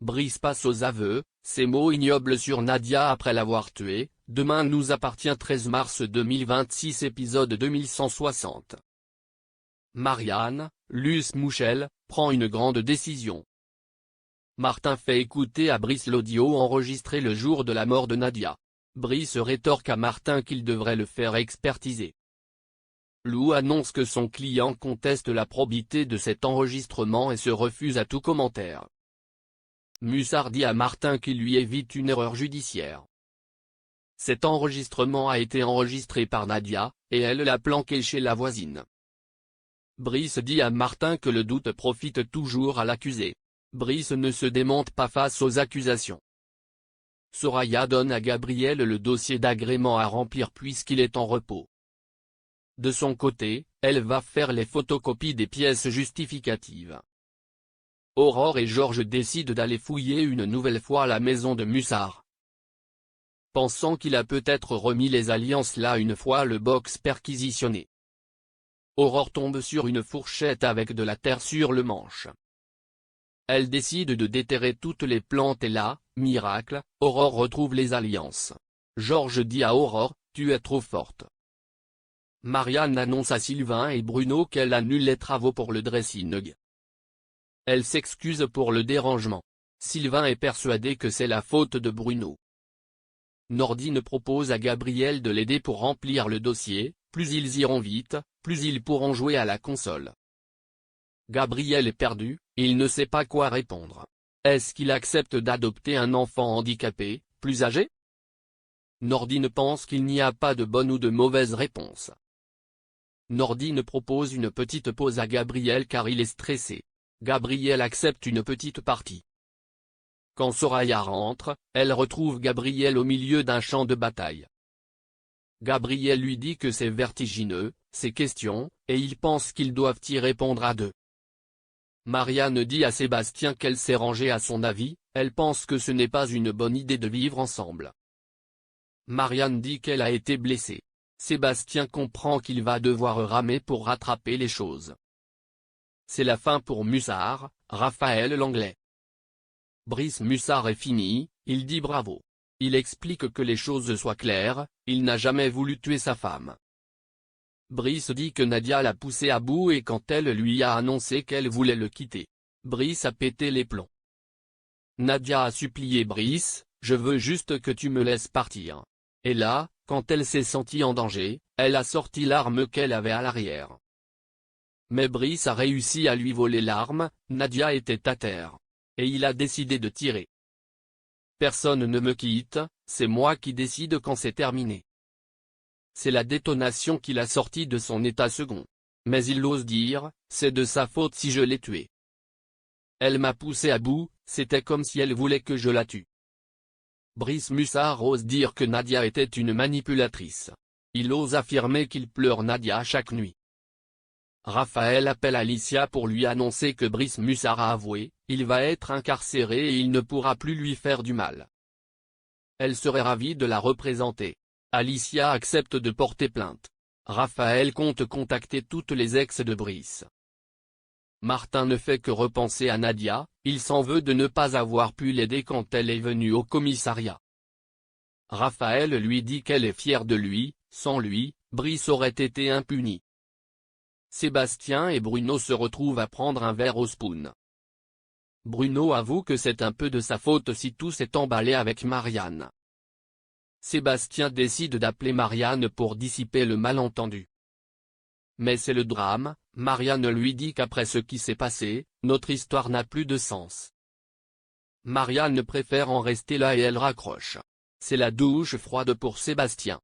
Brice passe aux aveux, ses mots ignobles sur Nadia après l'avoir tuée. Demain nous appartient 13 mars 2026 épisode 2160. Marianne, Luce Mouchel, prend une grande décision. Martin fait écouter à Brice l'audio enregistré le jour de la mort de Nadia. Brice rétorque à Martin qu'il devrait le faire expertiser. Lou annonce que son client conteste la probité de cet enregistrement et se refuse à tout commentaire. Mussard dit à Martin qu'il lui évite une erreur judiciaire. Cet enregistrement a été enregistré par Nadia, et elle l'a planqué chez la voisine. Brice dit à Martin que le doute profite toujours à l'accusé. Brice ne se démente pas face aux accusations. Soraya donne à Gabriel le dossier d'agrément à remplir puisqu'il est en repos. De son côté, elle va faire les photocopies des pièces justificatives. Aurore et Georges décident d'aller fouiller une nouvelle fois la maison de Mussard. Pensant qu'il a peut-être remis les alliances là une fois le box perquisitionné. Aurore tombe sur une fourchette avec de la terre sur le manche. Elle décide de déterrer toutes les plantes et là, miracle, Aurore retrouve les alliances. Georges dit à Aurore, tu es trop forte. Marianne annonce à Sylvain et Bruno qu'elle annule les travaux pour le dressing. Elle s'excuse pour le dérangement. Sylvain est persuadé que c'est la faute de Bruno. Nordine propose à Gabriel de l'aider pour remplir le dossier, plus ils iront vite, plus ils pourront jouer à la console. Gabriel est perdu, il ne sait pas quoi répondre. Est-ce qu'il accepte d'adopter un enfant handicapé, plus âgé? Nordine pense qu'il n'y a pas de bonne ou de mauvaise réponse. Nordine propose une petite pause à Gabriel car il est stressé. Gabriel accepte une petite partie. Quand Soraya rentre, elle retrouve Gabriel au milieu d'un champ de bataille. Gabriel lui dit que c'est vertigineux, ces questions, et ils pensent qu'ils doivent y répondre à deux. Marianne dit à Sébastien qu'elle s'est rangée à son avis, elle pense que ce n'est pas une bonne idée de vivre ensemble. Marianne dit qu'elle a été blessée. Sébastien comprend qu'il va devoir ramer pour rattraper les choses. C'est la fin pour Mussard, Raphaël Langlais. Brice Mussard est fini, il dit bravo. Il explique que les choses soient claires, il n'a jamais voulu tuer sa femme. Brice dit que Nadia l'a poussé à bout et quand elle lui a annoncé qu'elle voulait le quitter. Brice a pété les plombs. Nadia a supplié Brice, je veux juste que tu me laisses partir. Et là, quand elle s'est sentie en danger, elle a sorti l'arme qu'elle avait à l'arrière. Mais Brice a réussi à lui voler l'arme, Nadia était à terre. Et il a décidé de tirer. Personne ne me quitte, c'est moi qui décide quand c'est terminé. C'est la détonation qui l'a sorti de son état second. Mais il ose dire, c'est de sa faute si je l'ai tuée. Elle m'a poussé à bout, c'était comme si elle voulait que je la tue. Brice Mussard ose dire que Nadia était une manipulatrice. Il ose affirmer qu'il pleure Nadia chaque nuit. Raphaël appelle Alicia pour lui annoncer que Brice Mussard a avoué, il va être incarcéré et il ne pourra plus lui faire du mal. Elle serait ravie de la représenter. Alicia accepte de porter plainte. Raphaël compte contacter toutes les ex de Brice. Martin ne fait que repenser à Nadia, il s'en veut de ne pas avoir pu l'aider quand elle est venue au commissariat. Raphaël lui dit qu'elle est fière de lui, sans lui, Brice aurait été impuni. Sébastien et Bruno se retrouvent à prendre un verre au spoon. Bruno avoue que c'est un peu de sa faute si tout s'est emballé avec Marianne. Sébastien décide d'appeler Marianne pour dissiper le malentendu. Mais c'est le drame, Marianne lui dit qu'après ce qui s'est passé, notre histoire n'a plus de sens. Marianne préfère en rester là et elle raccroche. C'est la douche froide pour Sébastien.